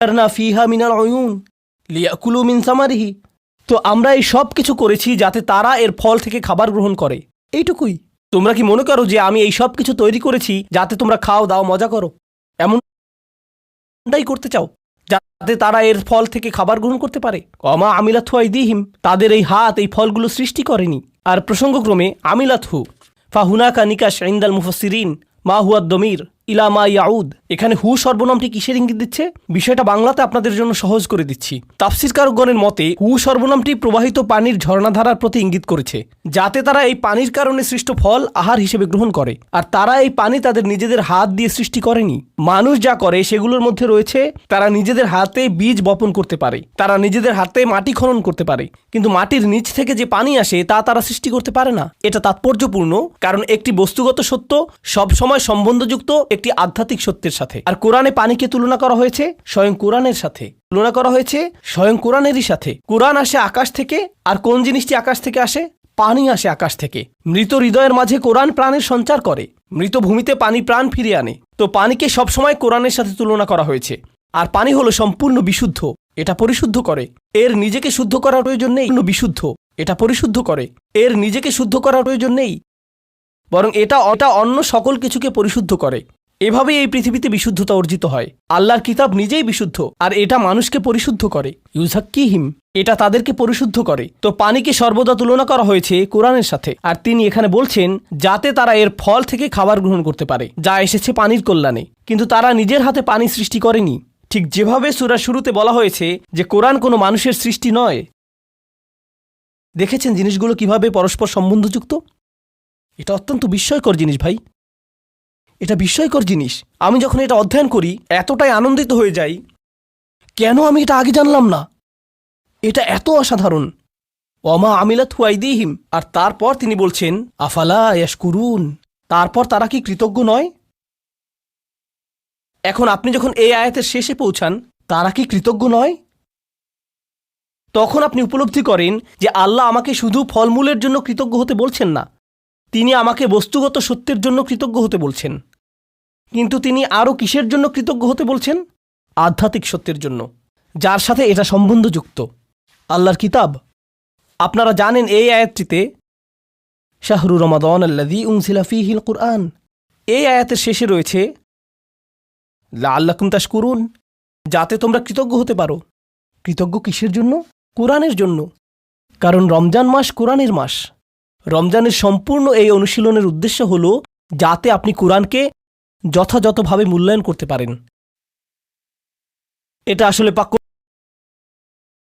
ফাজারনা ফিহা মিনাল উয়ুন লিয়াকুলু মিন সামারিহি। তো আমরা এই সব কিছু করেছি যাতে তারা এর ফল থেকে খাবার গ্রহণ করে, এইটুকুই। তোমরা কি মনে করো যে আমি এই সব কিছু তৈরি করেছি যাতে তোমরা খাও দাও মজা করো, এমনটাই করতে চাও যাতে তারা এর ফল থেকে খাবার গ্রহণ করতে পারে? অমা আমিলাথু আইদিহিম, তাদের এই হাত এই ফলগুলো সৃষ্টি করেনি। আর প্রসঙ্গক্রমে আমিলাথু ফাহুনাকা নিকাশ ইনদাল মুফাসসিরিন মা হুয়া দমির ইলা মা ইয়াউদ, এখানে হু সর্বনামটি কিসের ইঙ্গিত দিচ্ছে? বিষয়টা বাংলাতে আপনাদের জন্য সহজ করে দিচ্ছি। তাফসীরকারগণের মতে হু সর্বনামটি প্রবাহিত পানির ঝর্ণাধারার প্রতি ইঙ্গিত করেছে, যাতে তারা এই পানির কারণে সৃষ্ট ফল আহার হিসেবে গ্রহণ করে। আর তারা এই পানি তাদের নিজেদের হাত দিয়ে সৃষ্টি করেনি। মানুষ যা করে সেগুলোর মধ্যে রয়েছে তারা নিজেদের হাতে বীজ বপন করতে পারে, তারা নিজেদের হাতে মাটি খনন করতে পারে, কিন্তু মাটির নিচ থেকে যে পানি আসে তা তারা সৃষ্টি করতে পারে না। এটা তাৎপর্যপূর্ণ, কারণ একটি বস্তুগত সত্য সবসময় সম্বন্ধযুক্ত একটি আধ্যাত্মিক সত্যের সাথে। আর কোরআনে পানিকে তুলনা করা হয়েছে স্বয়ং কোরআনের সাথে, তুলনা করা হয়েছে স্বয়ং কোরআনেরই সাথে। কোরআন আসে আকাশ থেকে, আর কোন জিনিসটি আকাশ থেকে আসে? পানি আসে আকাশ থেকে। মৃত হৃদয়ের মাঝে কোরআন প্রাণের সঞ্চার করে, মৃত ভূমিতে পানি প্রাণ ফিরিয়ে আনে। তো পানিকে সবসময় কোরআনের সাথে তুলনা করা হয়েছে। আর পানি হলো সম্পূর্ণ বিশুদ্ধ, এটা পরিশুদ্ধ করে। এর নিজেকে শুদ্ধ করার প্রয়োজন নেই। বিশুদ্ধ, এটা পরিশুদ্ধ করে। এর নিজেকে শুদ্ধ করার প্রয়োজন নেই, বরং এটা অন্য সকল কিছুকে পরিশুদ্ধ করে। এভাবেই এই পৃথিবীতে বিশুদ্ধতা অর্জিত হয়। আল্লাহর কিতাব নিজেই বিশুদ্ধ, আর এটা মানুষকে পরিশুদ্ধ করে। ইউজাক্কিহিম, এটা তাদেরকে পরিশুদ্ধ করে। তো পানিকে সর্বদা তুলনা করা হয়েছে কোরআনের সাথে। আর তিনি এখানে বলছেন যাতে তারা এর ফল থেকে খাবার গ্রহণ করতে পারে, যা এসেছে পানির কল্যাণে। কিন্তু তারা নিজের হাতে পানি সৃষ্টি করেনি। ঠিক যেভাবে সূরার শুরুতে বলা হয়েছে যে কোরআন কোনো মানুষের সৃষ্টি নয়। দেখেছেন জিনিসগুলো কিভাবে পরস্পর সম্বন্ধযুক্ত? এটা অত্যন্ত বিস্ময়কর জিনিস ভাই, এটা বিস্ময়কর জিনিস। আমি যখন এটা অধ্যয়ন করি এতটাই আনন্দিত হয়ে যাই, কেন আমি এটা আগে জানলাম না? এটা এত অসাধারণ। ওমা আমিলাথু আইদিহিম, আর তারপর তিনি বলছেন আফালা ইয়াশকুরুন, তারপর তারা কি কৃতজ্ঞ নয়? এখন আপনি যখন এই আয়াতের শেষে পৌঁছান, তারা কি কৃতজ্ঞ নয়? তখন আপনি উপলব্ধি করেন যে আল্লাহ আমাকে শুধু ফলমূলের জন্য কৃতজ্ঞ হতে বলছেন না, তিনি আমাকে বস্তুগত সত্যের জন্য কৃতজ্ঞ হতে বলছেন। কিন্তু তিনি আরও কিসের জন্য কৃতজ্ঞ হতে বলছেন? আধ্যাত্মিক সত্যের জন্য, যার সাথে এটা সম্বন্ধযুক্ত। আল্লাহর কিতাব। আপনারা জানেন এই আয়াতটিতে শাহরু রমাদান আল্লাযী উনজিলা ফীহিল কুরআন, এই আয়াতের শেষে রয়েছে লাআল্লাকুম তাশকুরুন, যাতে তোমরা কৃতজ্ঞ হতে পারো। কৃতজ্ঞ কিসের জন্য? কোরআনের জন্য। কারণ রমজান মাস কোরআনের মাস। রমজানের সম্পূর্ণ এই অনুশীলনের উদ্দেশ্য হল যাতে আপনি কোরআনকে যথাযথভাবে মূল্যায়ন করতে পারেন। এটা আসলে পাক